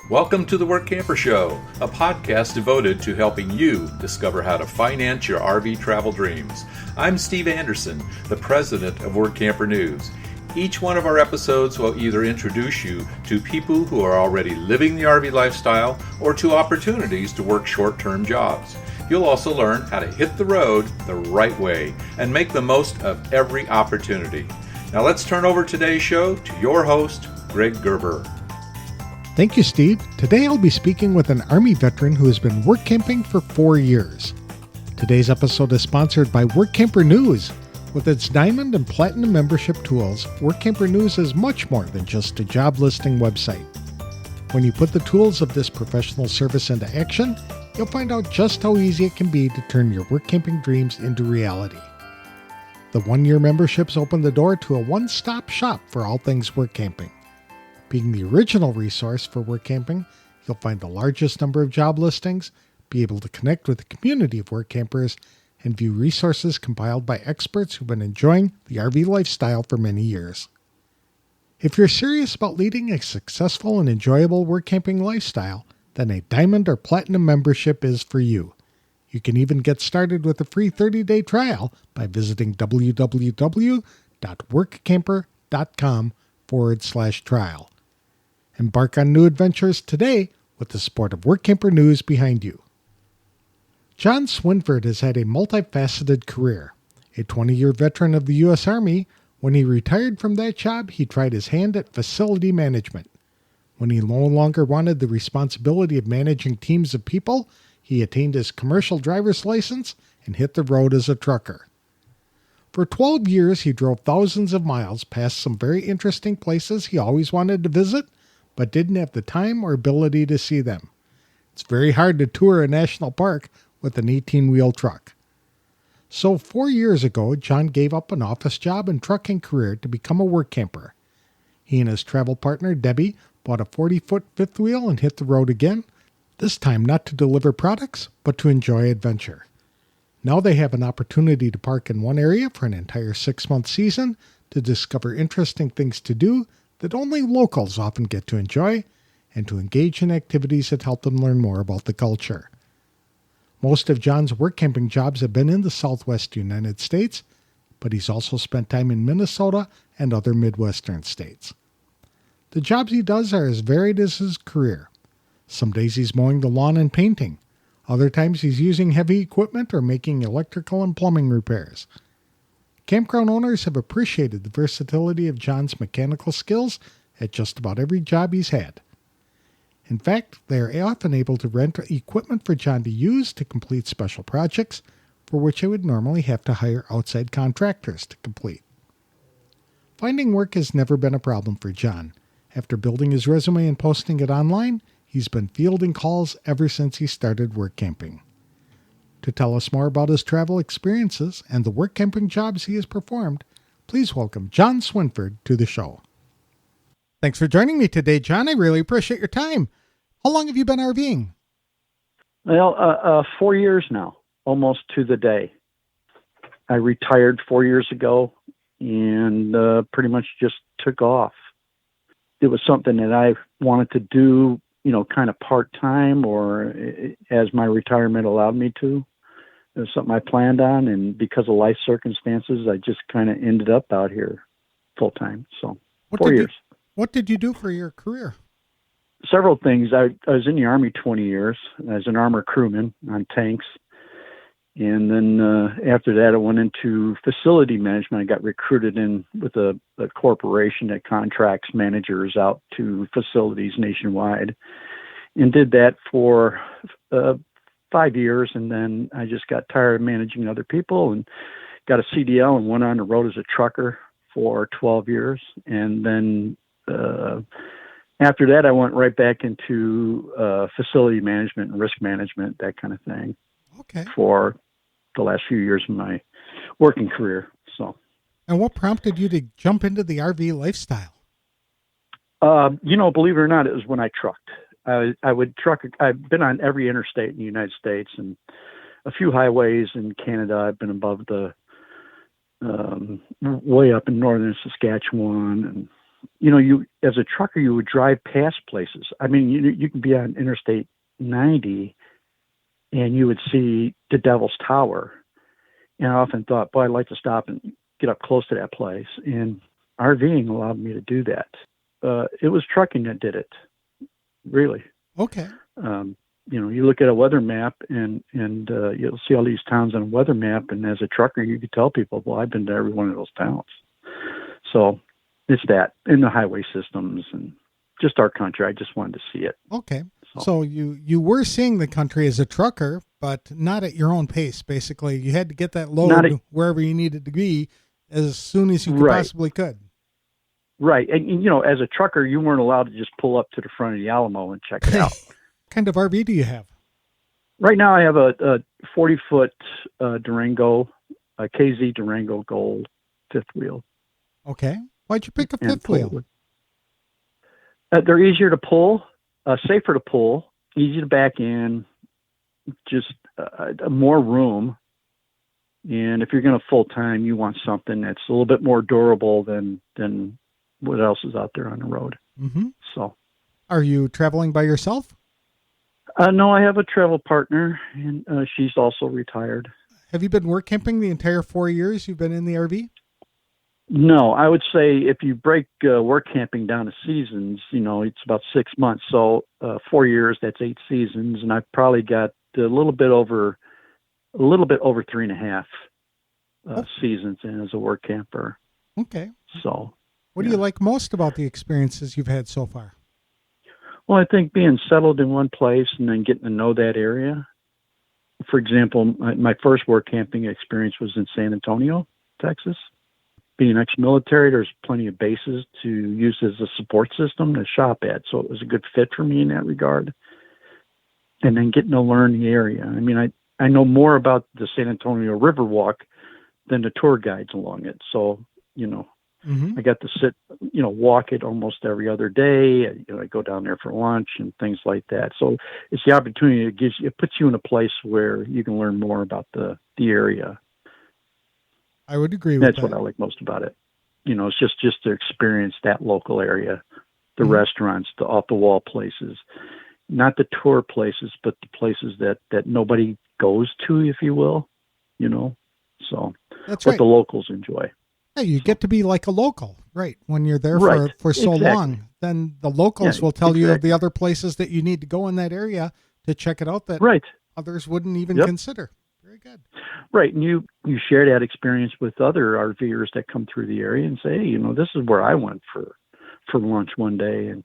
Welcome to the Workamper Show, a podcast devoted to helping you discover how to finance your RV travel dreams. I'm Steve Anderson, the president of Workamper News. Each one of our episodes will either introduce you to people who are already living the RV lifestyle or to opportunities to work short-term jobs. You'll also learn how to hit the road the right way and make the most of every opportunity. Now let's turn over today's show to your host, Greg Gerber. Thank you, Steve. Today I'll be speaking with an Army veteran who has been work camping for 4 years. Today's episode is sponsored by Workamper News. With its Diamond and Platinum membership tools, Workamper News is much more than just a job listing website. When you put the tools of this professional service into action, you'll find out just how easy it can be to turn your work camping dreams into reality. The 1-year memberships open the door to a one-stop shop for all things work camping. Being the original resource for work camping, you'll find the largest number of job listings, be able to connect with a community of work campers, and view resources compiled by experts who've been enjoying the RV lifestyle for many years. If you're serious about leading a successful and enjoyable work camping lifestyle, then a Diamond or Platinum membership is for you. You can even get started with a free 30-day trial by visiting www.workamper.com/trial. Embark on new adventures today with the support of Workamper News behind you. John Swinford has had a multifaceted career. A 20-year veteran of the U.S. Army, when he retired from that job, he tried his hand at facility management. When he no longer wanted the responsibility of managing teams of people, he attained his commercial driver's license and hit the road as a trucker. For 12 years, he drove thousands of miles past some very interesting places he always wanted to visit, but didn't have the time or ability to see them. It's very hard to tour a national park with an 18-wheel truck. So 4 years ago, John gave up an office job and trucking career to become a work camper. He and his travel partner, Debbie, bought a 40-foot fifth wheel and hit the road again, this time not to deliver products, but to enjoy adventure. Now they have an opportunity to park in one area for an entire 6-month season to discover interesting things to do that only locals often get to enjoy, and to engage in activities that help them learn more about the culture. Most of John's work camping jobs have been in the Southwest United States, but he's also spent time in Minnesota and other Midwestern states. The jobs he does are as varied as his career. Some days he's mowing the lawn and painting. Other times he's using heavy equipment or making electrical and plumbing repairs. Campground owners have appreciated the versatility of John's mechanical skills at just about every job he's had. In fact, they are often able to rent equipment for John to use to complete special projects for which they would normally have to hire outside contractors to complete. Finding work has never been a problem for John. After building his resume and posting it online, he's been fielding calls ever since he started work camping. To tell us more about his travel experiences and the work camping jobs he has performed, please welcome John Swinford to the show. Thanks for joining me today, John. I really appreciate your time. How long have you been RVing? Well, 4 years now, almost to the day. I retired 4 years ago and pretty much just took off. It was something that I wanted to do, kind of part-time or as my retirement allowed me to. It was something I planned on, and because of life circumstances, I just kind of ended up out here full-time. So 4 years. What did you do for your career? Several things. I was in the Army 20 years as an armor crewman on tanks. And then after that, I went into facility management. I got recruited in with a corporation that contracts managers out to facilities nationwide, and did that for 5 years. And then I just got tired of managing other people and got a CDL and went on the road as a trucker for 12 years. And then after that, I went right back into facility management and risk management, that kind of thing. Okay. For the last few years of my working career. So. And what prompted you to jump into the RV lifestyle? Believe it or not, it was when I trucked. I would truck. I've been on every interstate in the United States and a few highways in Canada. I've been above the way up in northern Saskatchewan and you as a trucker, you would drive past places. I mean, you can be on Interstate 90 and you would see the Devil's Tower. And I often thought, boy, I'd like to stop and get up close to that place. And RVing allowed me to do that. It was trucking that did it, really. Okay. You look at a weather map and you'll see all these towns on a weather map. And as a trucker, you could tell people, well, I've been to every one of those towns. So it's that, in the highway systems and just our country. I just wanted to see it. Okay. So you were seeing the country as a trucker, but not at your own pace, basically. You had to get that load wherever you needed to be as soon as you possibly could. Right. And, as a trucker, you weren't allowed to just pull up to the front of the Alamo and check it out. What kind of RV do you have? Right now I have a 40-foot Durango, a KZ Durango Gold fifth wheel. Okay. Why'd you pick a fifth wheel? They're easier to pull, safer to pull, easy to back in, just more room. And if you're going to full time, you want something that's a little bit more durable than what else is out there on the road. Mm-hmm. So, are you traveling by yourself? No, I have a travel partner, and she's also retired. Have you been work camping the entire 4 years you've been in the RV? No, I would say if you break work camping down to seasons, it's about 6 months. So 4 years, that's 8 seasons, and I've probably got a little bit over 3.5 seasons in as a work camper. Okay. So, what do you like most about the experiences you've had so far? Well, I think being settled in one place and then getting to know that area. For example, my first work camping experience was in San Antonio, Texas. Being ex-military, there's plenty of bases to use as a support system to shop at. So it was a good fit for me in that regard. And then getting to learn the area. I mean, I know more about the San Antonio Riverwalk than the tour guides along it. So, I got to sit, walk it almost every other day. I go down there for lunch and things like that. So it's the opportunity it puts you in a place where you can learn more about the area. I would agree with that. That's what I like most about it. It's just to experience that local area, the restaurants, the off-the-wall places, not the tour places, but the places that nobody goes to, if you will, So that's what right. the locals enjoy. Yeah, you get to be like a local, right? When you're there for so long, then the locals will tell you of the other places that you need to go in that area to check it out that others wouldn't even consider. Very good. Right. And you share that experience with other RVers that come through the area and say, hey, this is where I went for lunch one day. And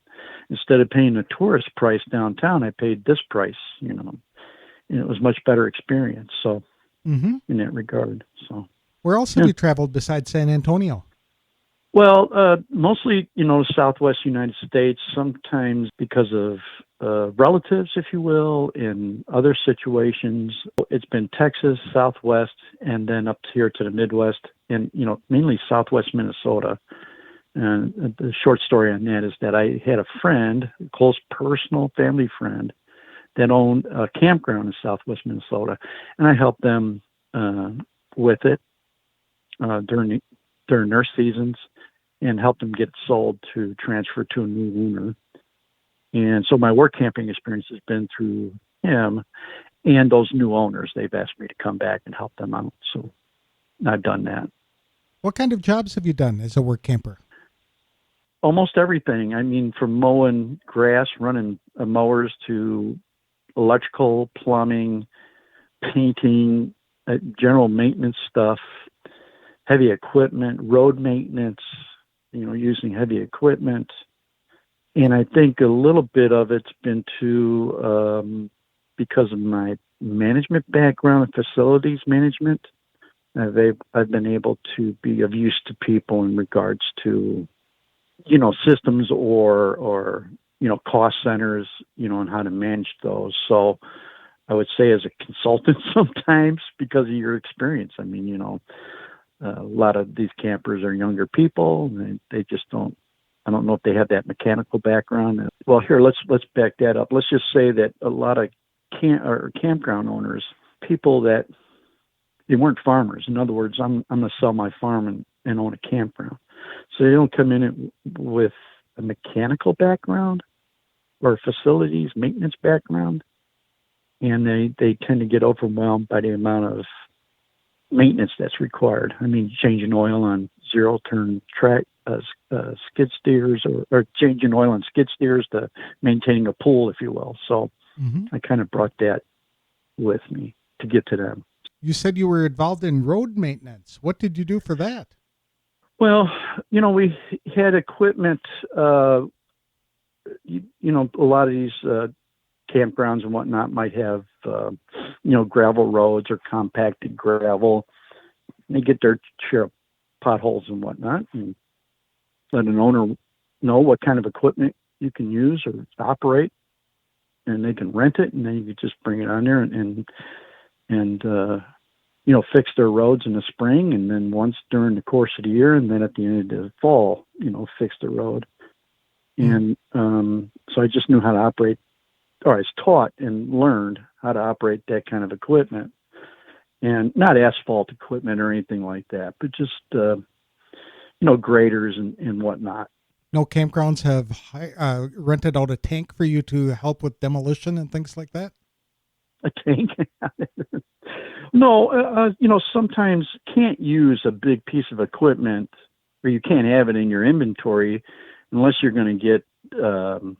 instead of paying a tourist price downtown, I paid this price, and it was much better experience. So in that regard, so. Where else have you traveled besides San Antonio? Well, mostly, Southwest United States, sometimes because of relatives, if you will, in other situations. It's been Texas, Southwest, and then up here to the Midwest, and, mainly Southwest Minnesota. And the short story on that is that I had a friend, a close personal family friend, that owned a campground in Southwest Minnesota, and I helped them with it. During their seasons, and help them get sold to transfer to a new owner. And so my work camping experience has been through him and those new owners. They've asked me to come back and help them out. So I've done that. What kind of jobs have you done as a work camper? Almost everything. I mean, from mowing grass, running mowers, to electrical, plumbing, painting, general maintenance stuff, heavy equipment, road maintenance, using heavy equipment. And I think a little bit of it's been because of my management background and facilities management. I've been able to be of use to people in regards to, systems or cost centers, and how to manage those. So I would say as a consultant sometimes because of your experience. I mean, a lot of these campers are younger people, and they just don't. I don't know if they have that mechanical background. Well, here let's back that up. Let's just say that a lot of campground owners, people that they weren't farmers. In other words, I'm going to sell my farm and own a campground. So they don't come in with a mechanical background or facilities maintenance background, and they tend to get overwhelmed by the amount of maintenance that's required. I mean, changing oil on zero-turn skid steers, or changing oil on skid steers to maintaining a pool, if you will. So I kind of brought that with me to get to them. You said you were involved in road maintenance. What did you do for that? Well, we had equipment, a lot of these campgrounds and whatnot might have, gravel roads or compacted gravel. They get their share of potholes and whatnot, and let an owner know what kind of equipment you can use or operate, and they can rent it, and then you can just bring it on there and fix their roads in the spring, and then once during the course of the year, and then at the end of the fall, fix the road. And so I just knew how to operate, or I was taught and learned how to operate that kind of equipment, and not asphalt equipment or anything like that, but just, graders and whatnot. No campgrounds have rented out a tank for you to help with demolition and things like that? A tank? No, sometimes can't use a big piece of equipment, or you can't have it in your inventory unless you're going to get the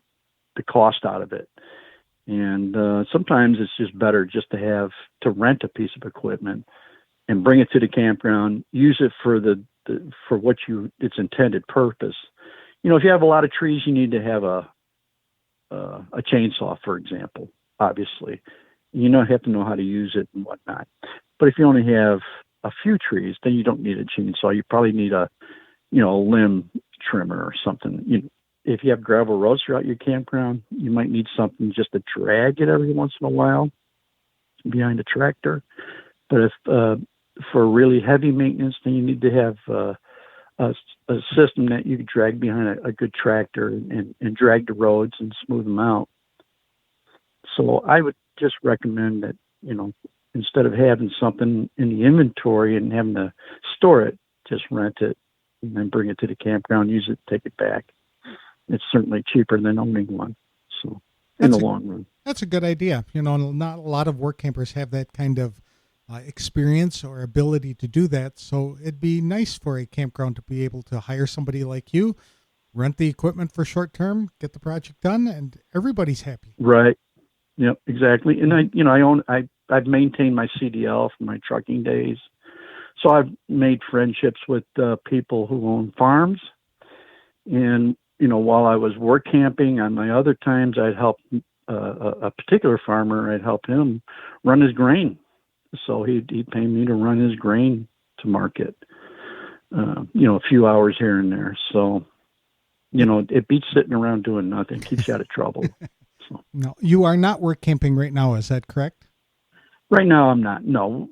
cost out of it. And sometimes it's just better just to rent a piece of equipment and bring it to the campground, use it for for what its intended purpose. If you have a lot of trees, you need to have a chainsaw, for example, obviously. You have to know how to use it and whatnot. But if you only have a few trees, then you don't need a chainsaw. You probably need a limb trimmer or something. If you have gravel roads throughout your campground, you might need something just to drag it every once in a while behind a tractor. But if for really heavy maintenance, then you need to have a system that you can drag behind a good tractor and drag the roads and smooth them out. So I would just recommend that, instead of having something in the inventory and having to store it, just rent it and then bring it to the campground, use it, take it back. It's certainly cheaper than owning one. So in the long run. That's a good idea. Not a lot of work campers have that kind of experience or ability to do that. So it'd be nice for a campground to be able to hire somebody like you, rent the equipment for short term, get the project done, and everybody's happy. Right. Yep, exactly. And I've maintained my CDL from my trucking days. So I've made friendships with people who own farms. And, while I was work camping, on my other times, I'd help a particular farmer. I'd help him run his grain. So he'd pay me to run his grain to market, a few hours here and there. So, it beats sitting around doing nothing. Keeps you out of trouble. So. No, you are not work camping right now. Is that correct? Right now, I'm not. No.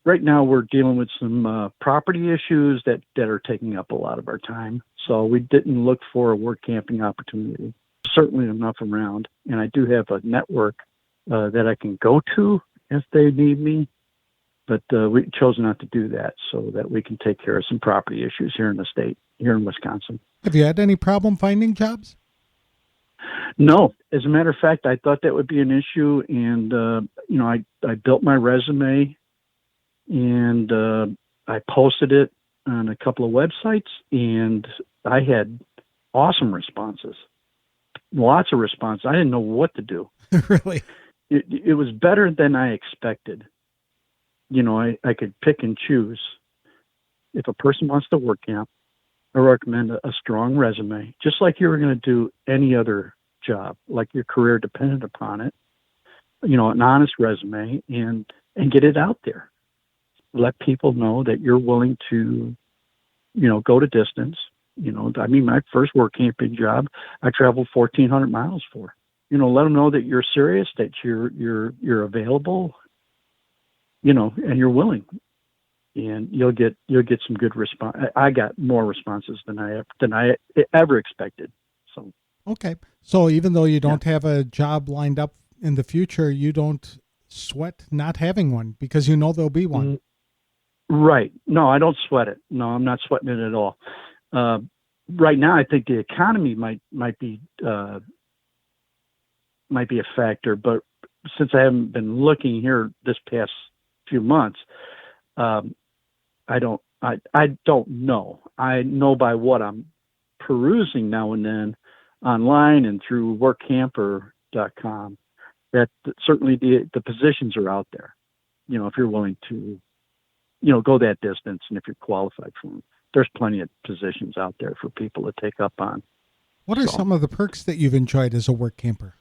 Right now, we're dealing with some property issues that are taking up a lot of our time. So we didn't look for a work camping opportunity. Certainly enough around. And I do have a network that I can go to if they need me. But we chose not to do that so that we can take care of some property issues here in the state, here in Wisconsin. Have you had any problem finding jobs? No. As a matter of fact, I thought that would be an issue. And, I built my resume and I posted it on a couple of websites, and I had awesome responses. Lots of responses. I didn't know what to do. Really? It was better than I expected. I could pick and choose. If a person wants to work camp, I recommend a strong resume, just like you were going to do any other job, like your career depended upon it. An honest resume and get it out there. Let people know that you're willing to, go to distance. My first work camping job, I traveled 1,400 miles for. Let them know that you're serious, that you're available, and you're willing, and you'll get some good response. I got more responses than I ever expected. So okay. So even though you don't have a job lined up in the future, you don't sweat not having one because there'll be one. Right. No, I don't sweat it. No, I'm not sweating it at all. right now, I think the economy might be a factor, but since I haven't been looking here this past few months, I don't know. I know by what I'm perusing now and then online and through Workamper.com that certainly the positions are out there. If you're willing to, go that distance, and if you're qualified for them, there's plenty of positions out there for people to take up on. What are some of the perks that you've enjoyed as a work camper?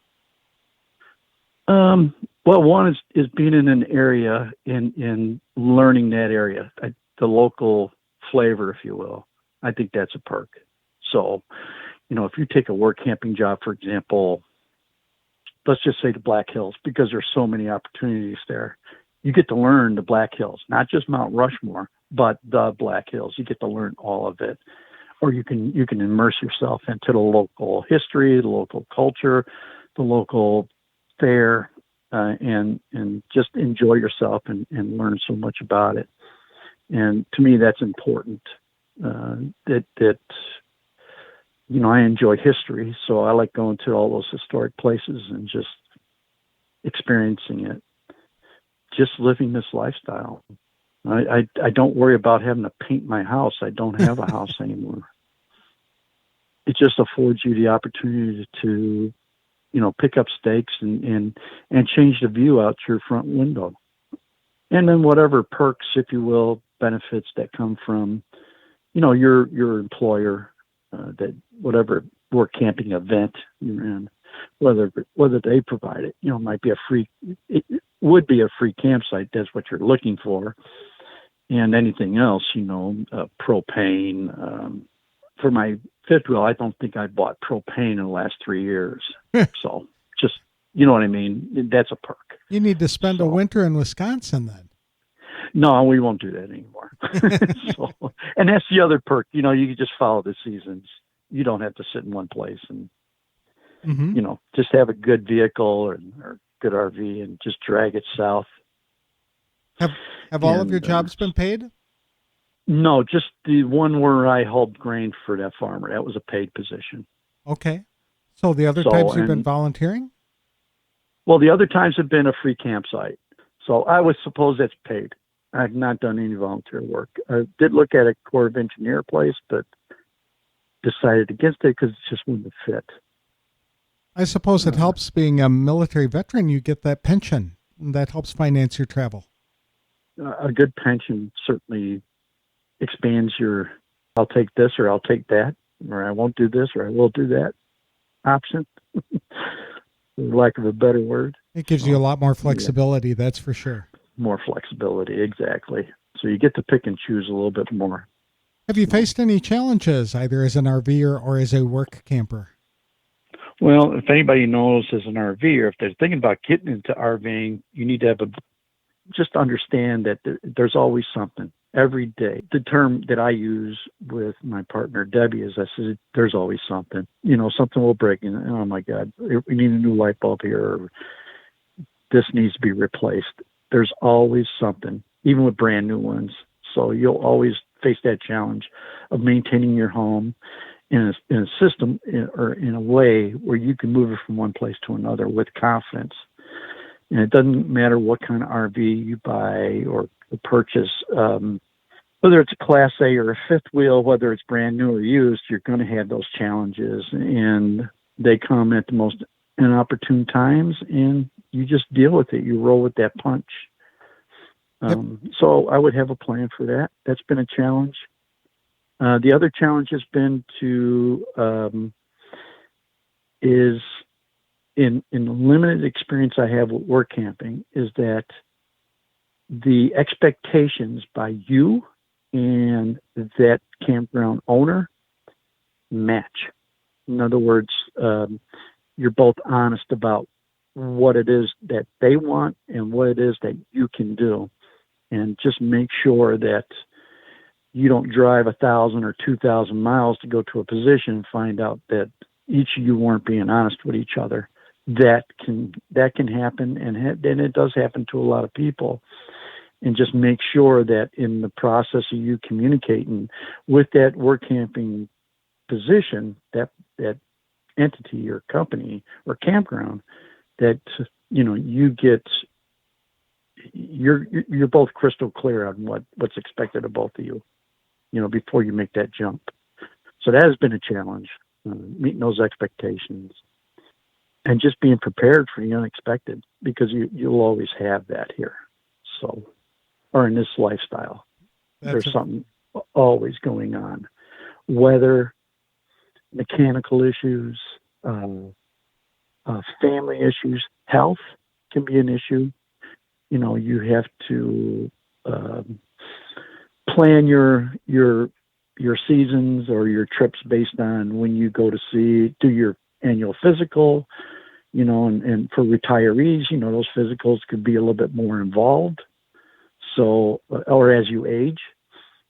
Well, one is being in an area and learning that area, the local flavor, if you will. I think that's a perk. So, if you take a work camping job, for example, let's just say the Black Hills, because there's so many opportunities there. You get to learn the Black Hills, not just Mount Rushmore, but the Black Hills. You get to learn all of it. Or you can immerse yourself into the local history, the local culture, the local fare, and just enjoy yourself and learn so much about it. And to me, that's important. I enjoy history, so I like going to all those historic places and just experiencing it, just living this lifestyle. I don't worry about having to paint my house. I don't have a house anymore. It just affords you the opportunity to, pick up stakes and change the view out your front window. And then whatever perks, if you will, benefits that come from, your employer, that whatever work camping event you're in, whether they provide it, might be it would be a free campsite. That's what you're looking for. And anything else, propane, for my fifth wheel, I don't think I bought propane in the last 3 years. So just, you know what I mean? That's a perk. You need to spend a winter in Wisconsin then. No, we won't do that anymore. And that's the other perk. You can just follow the seasons. You don't have to sit in one place and, just have a good vehicle or good RV and just drag it south. Have all of your jobs been paid? No, just the one where I hauled grain for that farmer. That was a paid position. Okay. So the other times you've been volunteering? Well, the other times have been a free campsite. So I would suppose that's paid. I've not done any volunteer work. I did look at a Corps of Engineer place, but decided against it because it just wouldn't fit. I suppose it helps being a military veteran. You get that pension. That helps finance your travel. A good pension certainly expands your, I'll take this or I'll take that, or I won't do this or I will do that option, for lack of a better word. It gives you a lot more flexibility, that's for sure. More flexibility, exactly. So you get to pick and choose a little bit more. Have you faced any challenges, either as an RVer or as a work camper? Well, if anybody knows as an RVer, if they're thinking about getting into RVing, you need to have just understand that there's always something every day. The term that I use with my partner, Debbie, is I said, there's always something. Something will break. And, oh, my God, we need a new light bulb here. Or this needs to be replaced. There's always something, even with brand new ones. So you'll always face that challenge of maintaining your home in a system or in a way where you can move it from one place to another with confidence. And it doesn't matter what kind of RV you buy or purchase, whether it's a Class A or a fifth wheel, whether it's brand new or used, you're going to have those challenges, and they come at the most inopportune times, and you just deal with it. You roll with that punch. So I would have a plan for that. That's been a challenge. The other challenge has been is in the limited experience I have with work camping, is that the expectations by you and that campground owner match. In other words, you're both honest about what it is that they want and what it is that you can do. And just make sure that you don't drive 1,000 or 2,000 miles to go to a position and find out that each of you weren't being honest with each other. That can happen, and it does happen to a lot of people. And just make sure that in the process of you communicating with that work camping position, that entity or company or campground, that you're both crystal clear on what's expected of both of you, before you make that jump. So that has been a challenge, meeting those expectations and just being prepared for the unexpected, because you'll always have that here. So, or in this lifestyle, there's something always going on. Weather, mechanical issues, family issues, health can be an issue. You have to plan your seasons or your trips based on when you go to do your annual physical, and for retirees, those physicals could be a little bit more involved. So, or as you age.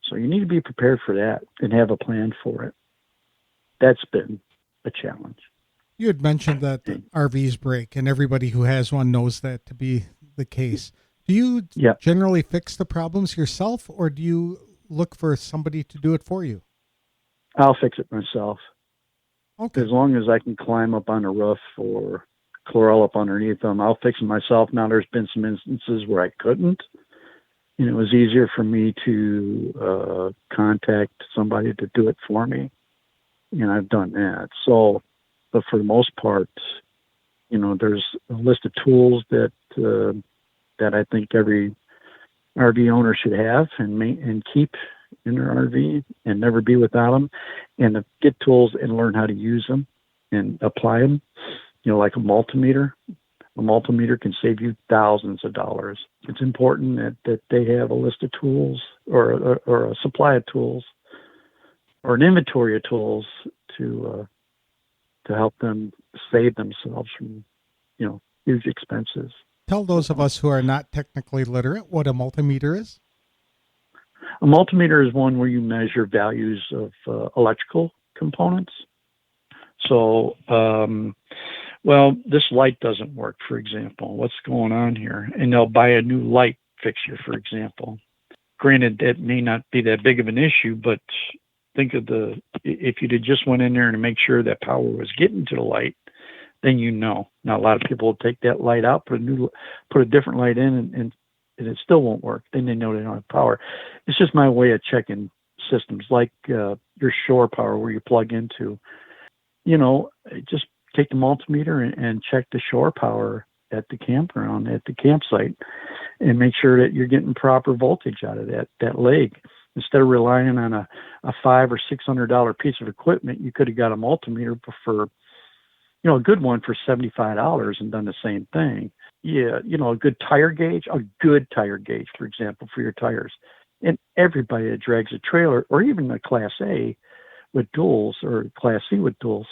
So you need to be prepared for that and have a plan for it. That's been a challenge. You had mentioned that RVs break, and everybody who has one knows that to be the case. Do you generally fix the problems yourself, or do you look for somebody to do it for you? I'll fix it myself. Okay. As long as I can climb up on a roof or crawl up underneath them, I'll fix it myself. Now, there's been some instances where I couldn't, and it was easier for me to contact somebody to do it for me. I've done that. So, but for the most part, there's a list of tools that I think every RV owner should have and keep in their RV and never be without them, and to get tools and learn how to use them and apply them. Like a multimeter. A multimeter can save you thousands of dollars. It's important that they have a list of tools or a supply of tools or an inventory of tools to help them save themselves from, huge expenses. Tell those of us who are not technically literate what a multimeter is. A multimeter is one where you measure values of electrical components. So, this light doesn't work, for example. What's going on here? And they'll buy a new light fixture, for example. Granted, that may not be that big of an issue, but think of if you just went in there and make sure that power was getting to the light, then Now, a lot of people will take that light out, put a different light in, and it still won't work. Then they know they don't have power. It's just my way of checking systems, like your shore power where you plug into. Just take the multimeter and check the shore power at the campground, at the campsite, and make sure that you're getting proper voltage out of that leg. Instead of relying on a $500 or $600 piece of equipment, you could have got a multimeter for, a good one for $75 and done the same thing. Yeah, a good tire gauge, for example, for your tires. And everybody that drags a trailer, or even a Class A with duals or Class C with duals,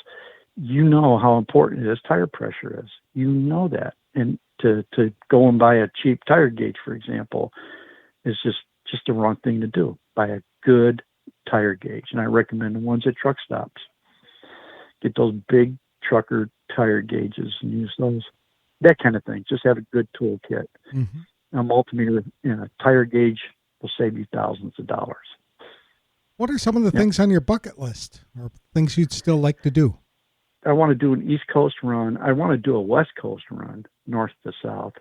how important it is. Tire pressure is. That. And to go and buy a cheap tire gauge, for example, is just the wrong thing to do. Buy a good tire gauge. And I recommend the ones at truck stops. Get those big trucker tire gauges and use those. That kind of thing. Just have a good toolkit. Mm-hmm. A multimeter and a tire gauge will save you thousands of dollars. What are some of the things on your bucket list or things you'd still like to do? I want to do an East Coast run. I want to do a West Coast run, north to south.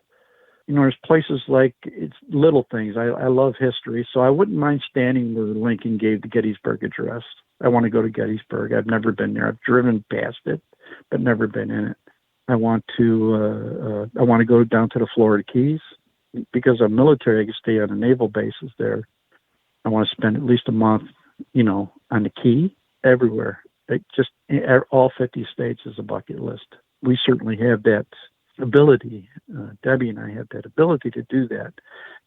There's places like, it's little things. I love history, so I wouldn't mind standing where Lincoln gave the Gettysburg Address. I want to go to Gettysburg. I've never been there. I've driven past it, but never been in it. I want to go down to the Florida Keys. Because I'm military, I can stay on the naval bases there. I want to spend at least a month, on the Key, everywhere. Just all 50 states is a bucket list. We certainly have that ability. Debbie and I have that ability to do that.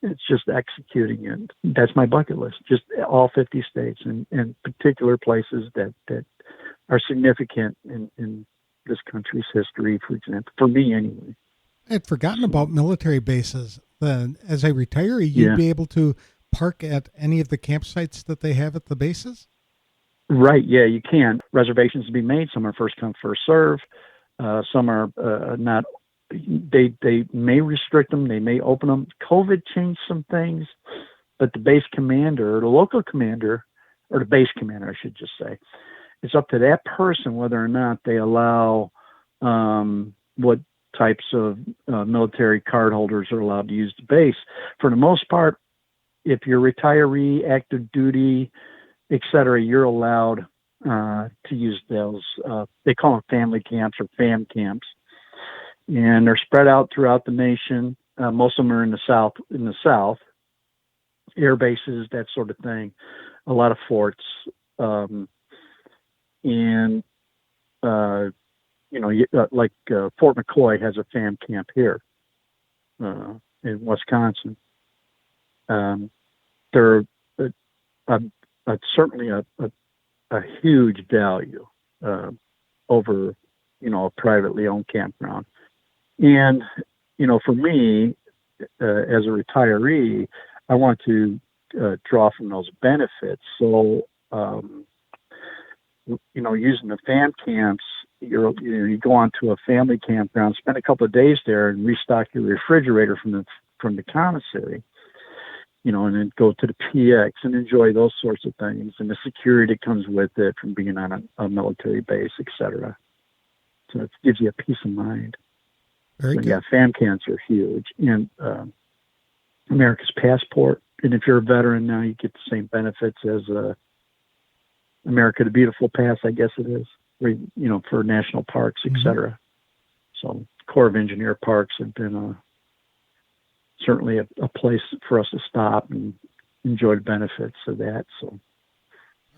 It's just executing it. That's my bucket list, just all 50 states and particular places that are significant in this country's history, for example, for me anyway. I had forgotten about military bases. Then, as a retiree, you'd be able to park at any of the campsites that they have at the bases? Right, yeah, you can. Reservations to be made. Some are first come, first serve. Some are not. They may restrict them. They may open them. COVID changed some things, but the base commander, or the local commander, or the base commander, I should just say, it's up to that person whether or not they allow what types of military card holders are allowed to use the base. For the most part, if you're retiree, active duty, etc., you're allowed to use those. They call them family camps or FAM camps, and they're spread out throughout the nation. Most of them are in the south. Air bases, that sort of thing. A lot of forts, and like Fort McCoy has a FAM camp here in Wisconsin. They're certainly a huge value over a privately owned campground. And for me, as a retiree, I want to draw from those benefits. So using the FAM camps, you go onto a family campground, spend a couple of days there, and restock your refrigerator from the commissary. And then go to the PX and enjoy those sorts of things, and the security that comes with it from being on a military base, etc. So it gives you a peace of mind. Very good. Yeah, FAM camps are huge, and America's Passport. And if you're a veteran now, you get the same benefits as America the Beautiful Pass, I guess it is, for national parks, etc. So Corps of Engineer parks have been certainly a place for us to stop and enjoy the benefits of that. So,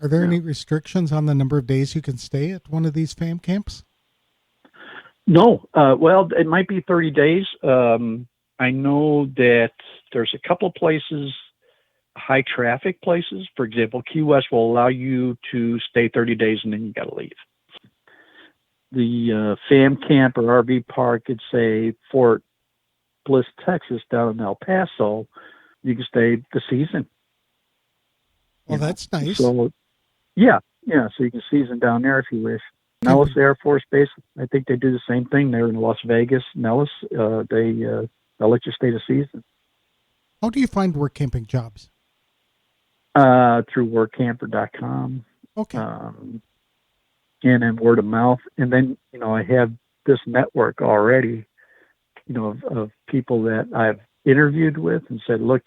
are there any restrictions on the number of days you can stay at one of these FAM camps? No. Well, it might be 30 days. I know that there's a couple of places, high traffic places. For example, Key West will allow you to stay 30 days and then you got to leave. The FAM camp or RV park at, say, Fort Bliss, Texas, down in El Paso, you can stay the season. Well, that's nice. So, so you can season down there if you wish. Nellis Air Force Base, I think they do the same thing. They're in Las Vegas, Nellis. They'll let you stay the season. How do you find work camping jobs? Through Workamper.com. Okay. And then word of mouth. And then, I have this network already, of people that I've interviewed with and said, look,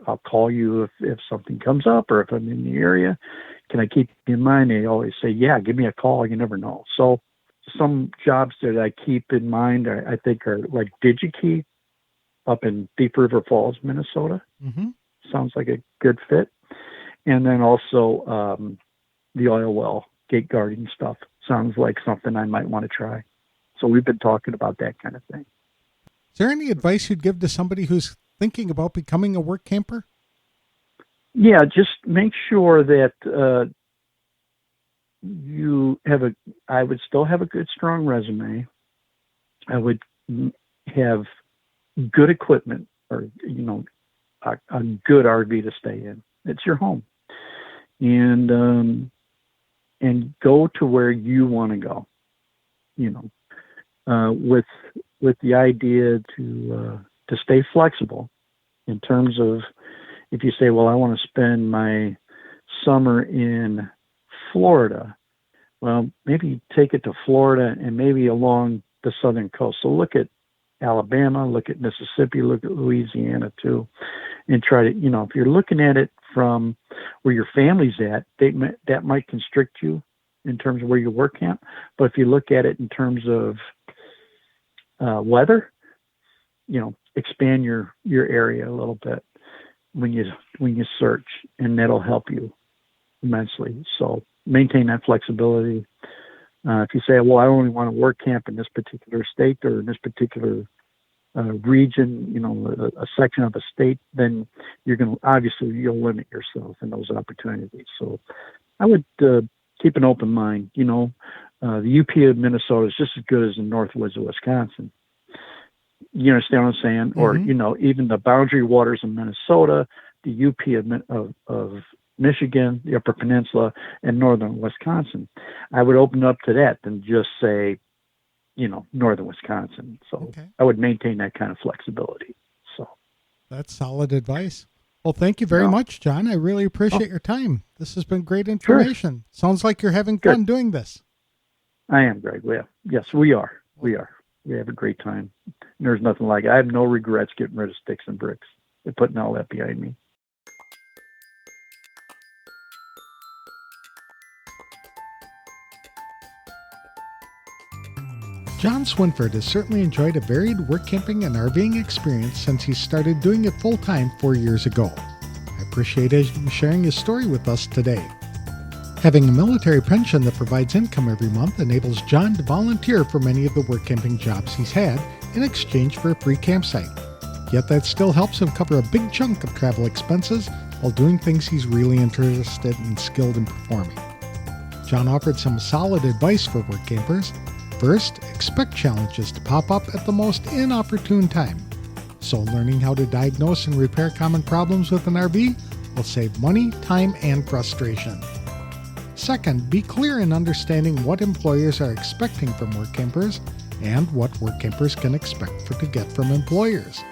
I'll call you if something comes up or if I'm in the area. Can I keep you in mind? They always say, yeah, give me a call. You never know. So some jobs that I keep in mind, I think are like DigiKey up in Deep River Falls, Minnesota. Mm-hmm. Sounds like a good fit. And then also the oil well gate guarding stuff. Sounds like something I might want to try. So we've been talking about that kind of thing. Is there any advice you'd give to somebody who's thinking about becoming a work camper? Yeah, just make sure that I would still have a good, strong resume. I would have good equipment or, a good RV to stay in. It's your home. And go to where you want to go, with the idea to stay flexible in terms of, if you say, well, I want to spend my summer in Florida, well, maybe take it to Florida and maybe along the southern coast. So look at Alabama, look at Mississippi, look at Louisiana too, and try to, if you're looking at it from where your family's at, that might constrict you in terms of where you work camp. But if you look at it in terms of weather, expand your area a little bit when you search, and that'll help you immensely. So maintain that flexibility. If you say, well, I only want to work camp in this particular state or in this particular region, a section of a state, then you'll limit yourself in those opportunities. So I would keep an open mind. The UP of Minnesota is just as good as the Northwoods of Wisconsin. You understand what I'm saying? Mm-hmm. Or, even the boundary waters of Minnesota, the UP of Michigan, the Upper Peninsula, and northern Wisconsin. I would open up to that than just say, northern Wisconsin. So okay. I would maintain that kind of flexibility. So that's solid advice. Well, thank you very No. much, John. I really appreciate your time. This has been great information. Sounds like you're having fun doing this. I am, Greg. Yes, we are. We have a great time. There's nothing like it. I have no regrets getting rid of sticks and bricks and putting all that behind me. John Swinford has certainly enjoyed a varied work camping and RVing experience since he started doing it full-time 4 years ago. I appreciate him sharing his story with us today. Having a military pension that provides income every month enables John to volunteer for many of the work camping jobs he's had in exchange for a free campsite. Yet that still helps him cover a big chunk of travel expenses while doing things he's really interested and skilled in performing. John offered some solid advice for work campers. First, expect challenges to pop up at the most inopportune time. So learning how to diagnose and repair common problems with an RV will save money, time, and frustration. Second, be clear in understanding what employers are expecting from work campers and what work campers can expect to get from employers.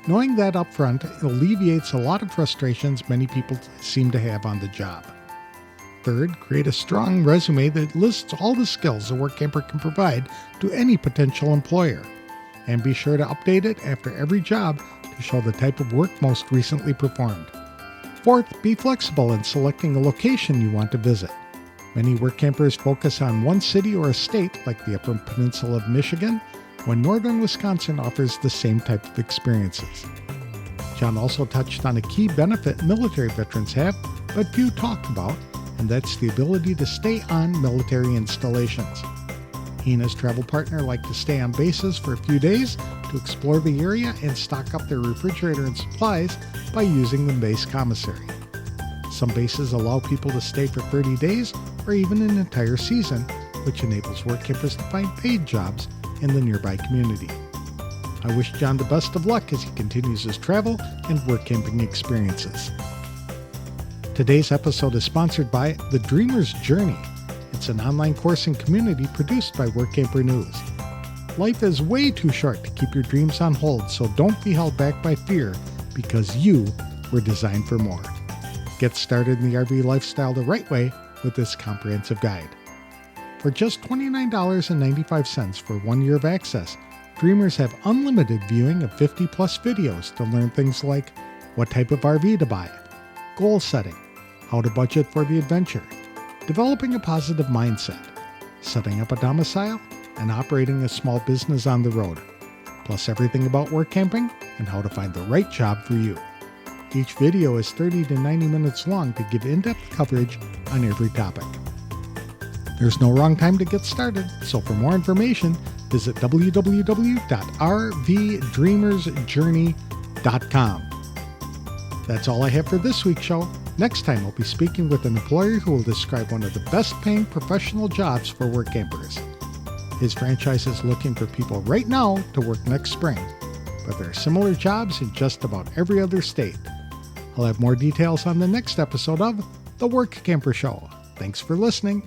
Knowing that up front alleviates a lot of frustrations many people seem to have on the job. Third, create a strong resume that lists all the skills a work camper can provide to any potential employer. And be sure to update it after every job to show the type of work most recently performed. Fourth, be flexible in selecting a location you want to visit. Many work campers focus on one city or a state, like the Upper Peninsula of Michigan, when northern Wisconsin offers the same type of experiences. John also touched on a key benefit military veterans have, but few talk about, and that's the ability to stay on military installations. He and his travel partner like to stay on bases for a few days to explore the area and stock up their refrigerator and supplies by using the base commissary. Some bases allow people to stay for 30 days or even an entire season, which enables work campers to find paid jobs in the nearby community. I wish John the best of luck as he continues his travel and work camping experiences. Today's episode is sponsored by The Dreamer's Journey. It's an online course and community produced by Workamper News. Life is way too short to keep your dreams on hold, so don't be held back by fear because you were designed for more. Get started in the RV lifestyle the right way with this comprehensive guide. For just $29.95 for 1 year of access, Dreamers have unlimited viewing of 50 plus videos to learn things like what type of RV to buy, goal setting, how to budget for the adventure, developing a positive mindset, setting up a domicile, and operating a small business on the road, plus everything about work camping and how to find the right job for you. Each video is 30 to 90 minutes long to give in-depth coverage on every topic. There's no wrong time to get started, so for more information, visit www.rvdreamersjourney.com. That's all I have for this week's show. Next time, I'll be speaking with an employer who will describe one of the best-paying professional jobs for work campers. His franchise is looking for people right now to work next spring, but there are similar jobs in just about every other state. I'll have more details on the next episode of The Workamper Show. Thanks for listening.